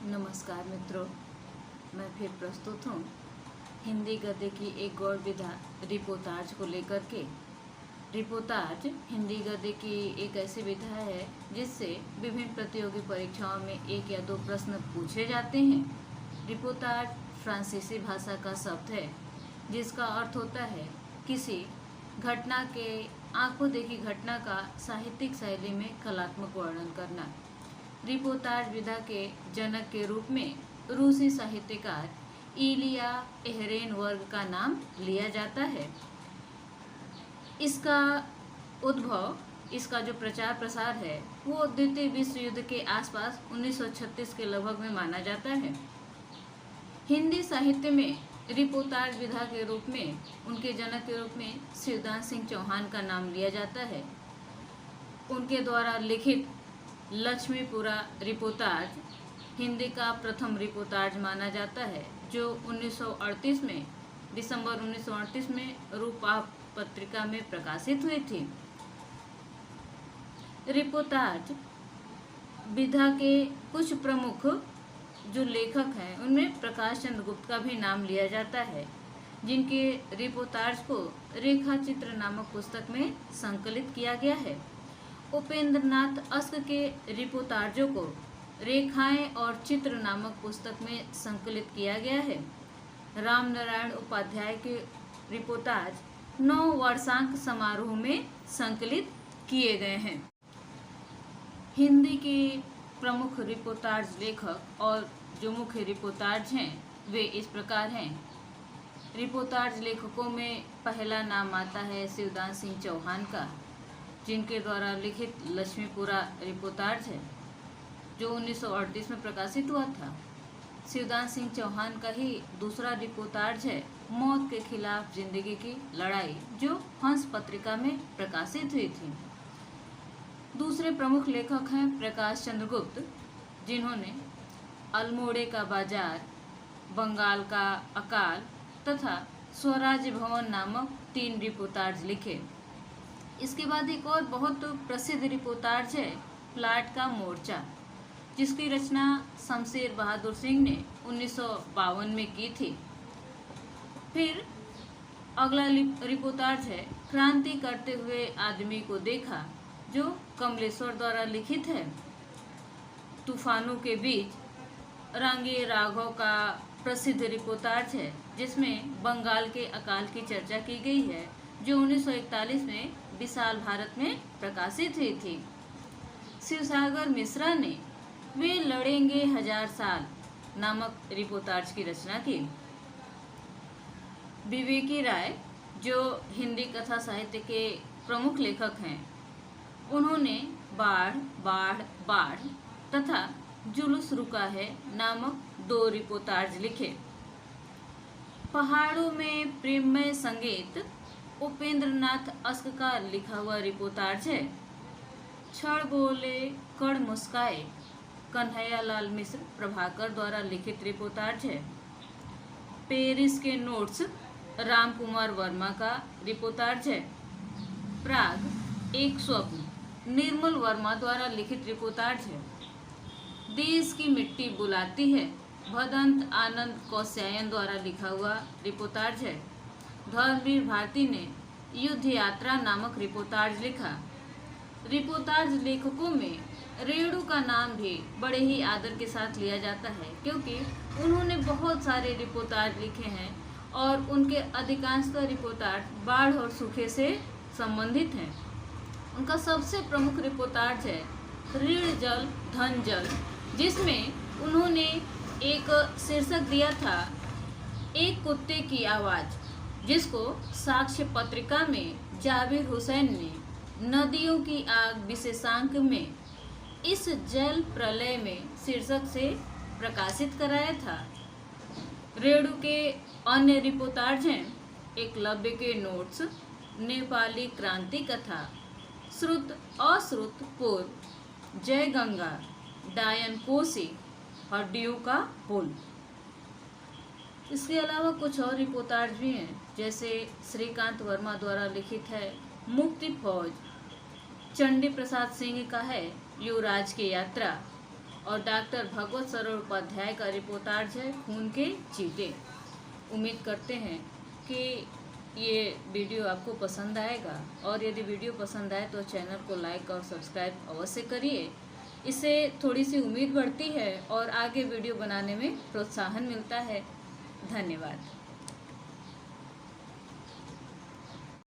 नमस्कार मित्रों, मैं फिर प्रस्तुत हूँ हिंदी गद्य की एक गौर विधा रिपोर्टाज को लेकर के। रिपोर्टाज हिंदी गद्य की एक ऐसी विधा है जिससे विभिन्न प्रतियोगी परीक्षाओं में एक या दो प्रश्न पूछे जाते हैं। रिपोर्टाज फ्रांसीसी भाषा का शब्द है जिसका अर्थ होता है किसी घटना के आंखों देखी घटना का साहित्यिक शैली में कलात्मक वर्णन करना। रिपोर्टाज विधा के जनक के रूप में रूसी साहित्यकार इलिया एहरेनबर्ग का नाम लिया जाता है। इसका उद्भव, इसका जो प्रचार प्रसार है वो द्वितीय विश्व युद्ध के आसपास 1936 के लगभग में माना जाता है। हिंदी साहित्य में रिपोर्टाज विधा के रूप में उनके जनक के रूप में शिवदास सिंह चौहान का नाम लिया जाता है। उनके द्वारा लिखित लक्ष्मीपुरा रिपोर्टाज हिंदी का प्रथम रिपोर्टाज माना जाता है, जो 1938 में दिसंबर 1938 में रूपा पत्रिका में प्रकाशित हुई थी। रिपोर्टाज विधा के कुछ प्रमुख जो लेखक हैं उनमें प्रकाश चंद्र गुप्त का भी नाम लिया जाता है, जिनके रिपोर्टाज को रेखा चित्र नामक पुस्तक में संकलित किया गया है। उपेंद्र नाथ अस्क के रिपोर्टाजों को रेखाएं और चित्र नामक पुस्तक में संकलित किया गया है। राम नारायण उपाध्याय के रिपोर्टाज 9 वर्षांक समारोह में संकलित किए गए हैं। हिंदी के प्रमुख रिपोर्टाज लेखक और जो मुख्य रिपोर्टाज हैं वे इस प्रकार हैं। रिपोर्टाज लेखकों में पहला नाम आता है शिवदास सिंह चौहान का, जिनके द्वारा लिखित लक्ष्मीपुरा रिपोर्टाज है जो 1938 में प्रकाशित हुआ था। शिवदास सिंह चौहान का ही दूसरा रिपोर्टाज है मौत के खिलाफ जिंदगी की लड़ाई, जो हंस पत्रिका में प्रकाशित हुई थी। दूसरे प्रमुख लेखक हैं प्रकाश चंद्र गुप्त, जिन्होंने अल्मोड़े का बाजार, बंगाल का अकाल तथा स्वराज्य भवन नामक 3 रिपोर्टाज लिखे। इसके बाद एक और बहुत प्रसिद्ध रिपोर्टाज है प्लाट का मोर्चा, जिसकी रचना शमशेर बहादुर सिंह ने 1952 में की थी। फिर अगला रिपोर्टाज है क्रांति करते हुए आदमी को देखा, जो कमलेश्वर द्वारा लिखित है। तूफानों के बीच रांगे राघव का प्रसिद्ध रिपोर्टाज है, जिसमें बंगाल के अकाल की चर्चा की गई है, जो 1941 में विशाल भारत में प्रकाशित हुई थी। शिवसागर मिश्रा ने वे लड़ेंगे 1000 साल नामक रिपोर्टाज की रचना की। विवेकी राय, जो हिंदी कथा साहित्य के प्रमुख लेखक हैं, उन्होंने बाढ़ बाढ़ बाढ़ तथा जुलूस रुका है नामक 2 रिपोर्टाज लिखे। पहाड़ों में प्रेममय संगीत उपेंद्र नाथ अस्क का लिखा हुआ रिपोर्टाज है। क्षण बोले कण मुस्काए कन्हैया लाल मिश्र प्रभाकर द्वारा लिखित रिपोर्टाज है। पेरिस के नोट्स राम कुमार वर्मा का रिपोर्टाज है। प्राग एक स्वप्न निर्मल वर्मा द्वारा लिखित रिपोर्टाज है। देश की मिट्टी बुलाती है भदंत आनंद कौशयायन द्वारा लिखा हुआ रिपोर्टाज है। धर्मवीर भारती ने युद्ध यात्रा नामक रिपोर्टाज लिखा। रिपोर्टाज लेखकों में रेणु का नाम भी बड़े ही आदर के साथ लिया जाता है, क्योंकि उन्होंने बहुत सारे रिपोर्टाज लिखे हैं और उनके अधिकांशतः रिपोर्टाज बाढ़ और सूखे से संबंधित हैं। उनका सबसे प्रमुख रिपोर्टाज है ऋण जल धन जल, जिसमें उन्होंने एक शीर्षक दिया था एक कुत्ते की आवाज़, जिसको साक्ष्य पत्रिका में जाबिर हुसैन ने नदियों की आग विशेषांक में इस जल प्रलय में शीर्षक से प्रकाशित कराया था। रेणु के अन्य रिपोर्टाज हैं एकलव्य के नोट्स, नेपाली क्रांति कथा, श्रुत अश्रुत पूर्व, जय गंगा, डायन कोसी, हड्डियों का पुल। इसके अलावा कुछ और रिपोर्टाज भी हैं, जैसे श्रीकांत वर्मा द्वारा लिखित है मुक्ति फौज, चंडी प्रसाद सिंह का है युवराज की यात्रा, और डॉक्टर भगवत सरल उपाध्याय का रिपोर्टाज है खून के चीटे। उम्मीद करते हैं कि ये वीडियो आपको पसंद आएगा, और यदि वीडियो पसंद आए तो चैनल को लाइक और सब्सक्राइब अवश्य करिए। इससे थोड़ी सी उम्मीद बढ़ती है और आगे वीडियो बनाने में प्रोत्साहन मिलता है। धन्यवाद।